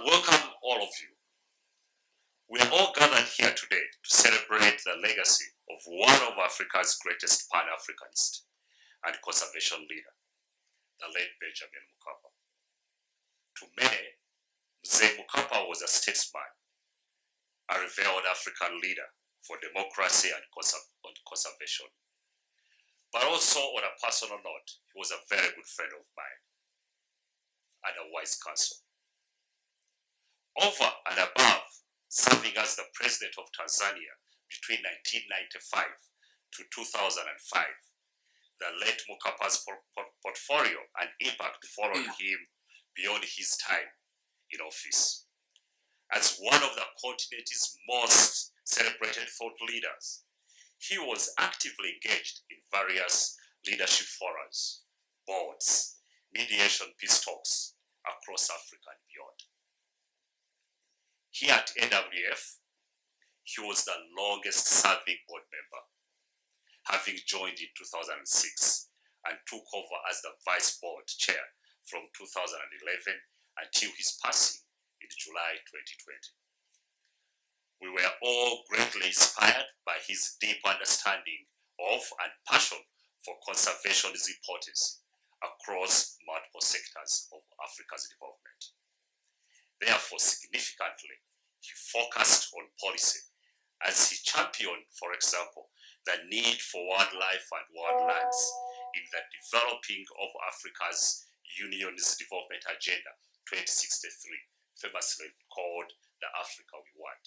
Welcome all of you. We are all gathered here today to celebrate the legacy of one of Africa's greatest Pan-Africanist and conservation leader, the late Benjamin Mkapa. To many, Mzee Mkapa was a statesman, a revered African leader for democracy and conservation. But also on a personal note, he was a very good friend of mine and a wise counsel. Over and above serving as the president of Tanzania between 1995 to 2005, the late Mkapa's portfolio and impact followed him beyond his time in office. As one of the continent's most celebrated thought leaders, he was actively engaged in various leadership forums, boards, mediation peace talks across Africa and beyond. Here at AWF, he was the longest serving board member, having joined in 2006 and took over as the vice board chair from 2011 until his passing in July 2020. We were all greatly inspired by his deep understanding of and passion for conservation's importance across multiple sectors of Africa's development. Therefore, significantly, he focused on policy as he championed, for example, the need for wildlife and wildlands in the developing of Africa's Union's Development Agenda 2063, famously called the Africa We Want.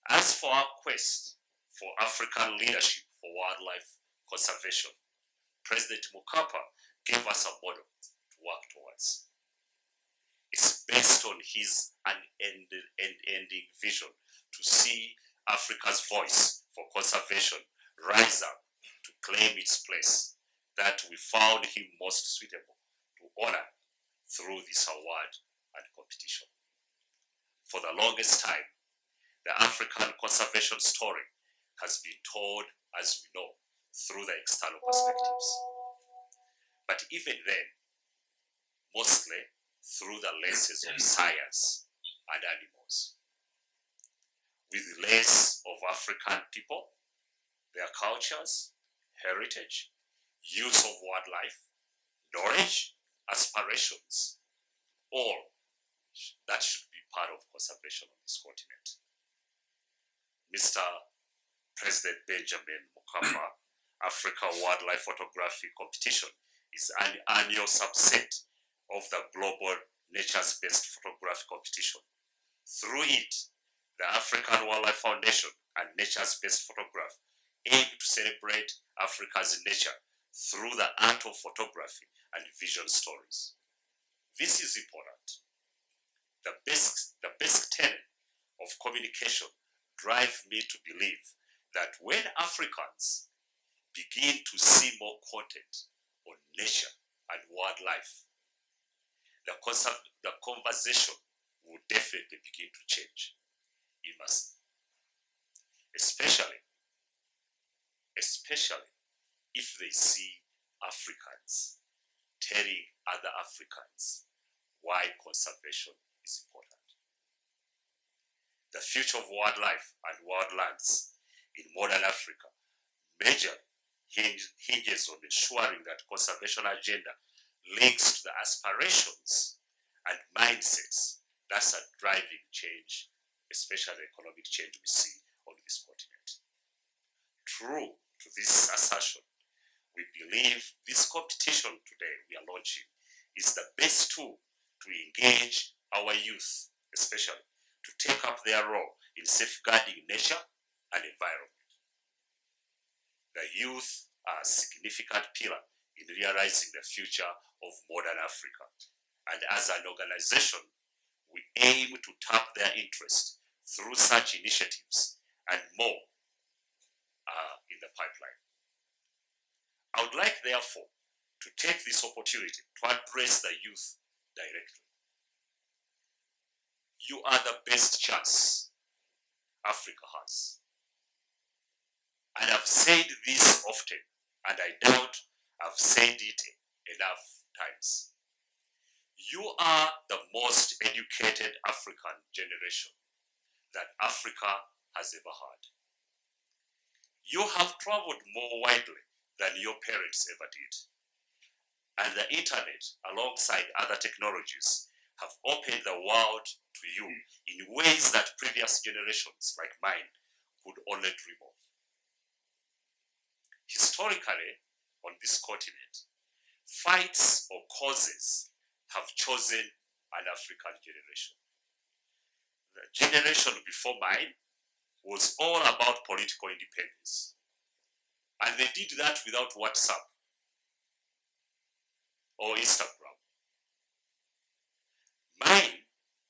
As for our quest for African leadership for wildlife conservation, President Mkapa gave us a model to work towards. It's based on his unending vision to see Africa's voice for conservation rise up to claim its place that we found him most suitable to honor through this award and competition. For the longest time, the African conservation story has been told, as we know, through the external perspectives. But even then, mostly through the lenses of science and animals, with less of African people, their cultures, heritage, use of wildlife, knowledge, aspirations, all that should be part of conservation on this continent. Mr. President Benjamin Mkapa Africa Wildlife Photography Competition is an annual subset of the global nature-based photography competition. Through it, the African Wildlife Foundation and nature-based photography aim to celebrate Africa's nature through the art of photography and vision stories. This is important. The basic tenet of communication drive me to believe that when Africans begin to see more content on nature and wildlife, the conversation will definitely begin to change. It must. Especially if they see Africans telling other Africans why conservation is important. The future of wildlife and wildlands in modern Africa majorly hinges on ensuring that conservation agenda links to the aspirations and mindsets that are driving change, especially the economic change we see on this continent. True to this assertion, we believe this competition today we are launching is the best tool to engage our youth, especially to take up their role in safeguarding nature and environment. The youth are a significant pillar in realizing the future of modern Africa. And as an organization, we aim to tap their interest through such initiatives and more in the pipeline. I would like, therefore, to take this opportunity to address the youth directly. You are the best chance Africa has. And I've said this often, and I doubt I've said it enough times. You are the most educated African generation that Africa has ever had. You have traveled more widely than your parents ever did. And the internet, alongside other technologies, have opened the world to you in ways that previous generations like mine could only dream of. Historically, on this continent, fights or causes have chosen an African generation. The generation before mine was all about political independence. And they did that without WhatsApp or Instagram. Mine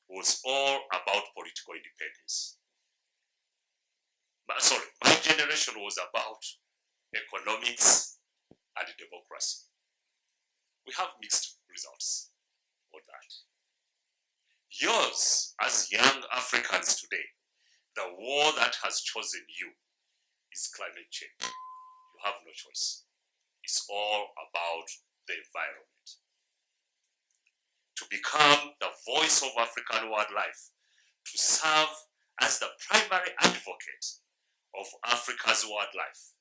was all about political independence. My generation was about economics and democracy. We have mixed results on that. Yours, as young Africans today, the war that has chosen you is climate change. You have no choice. It's all about the environment. To become the voice of African wildlife, to serve as the primary advocate of Africa's wildlife,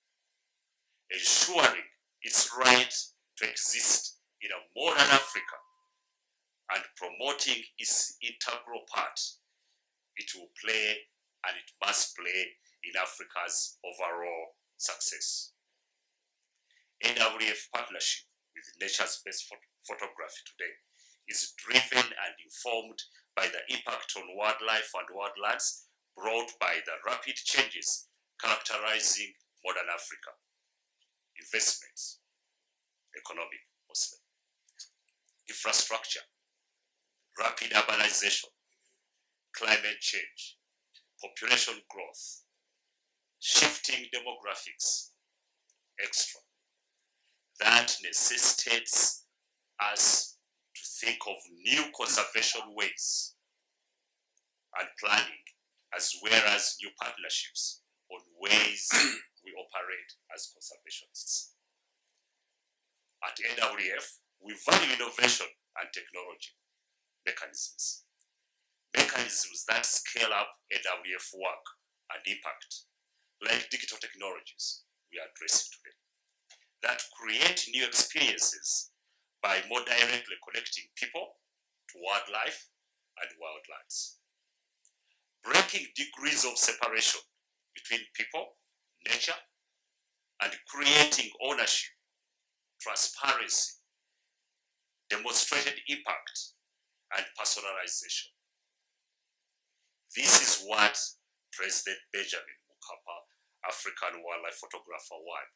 ensuring its right to exist in a modern Africa and promoting its integral part it will play and it must play in Africa's overall success. AWF partnership with nature-based photography today is driven and informed by the impact on wildlife and wildlands brought by the rapid changes characterizing modern Africa. Investments, economic mostly, infrastructure, rapid urbanization, climate change, population growth, shifting demographics, extra. That necessitates us to think of new conservation ways and planning, as well as new partnerships on ways we operate as conservationists. At AWF, we value innovation and technology mechanisms that scale up AWF work and impact, like digital technologies we are addressing today, that create new experiences by more directly connecting people to wildlife and wildlands, breaking degrees of separation between people, nature, and creating ownership, transparency, demonstrated impact, and personalization. This is what President Benjamin Mkapa African Wildlife Photography Award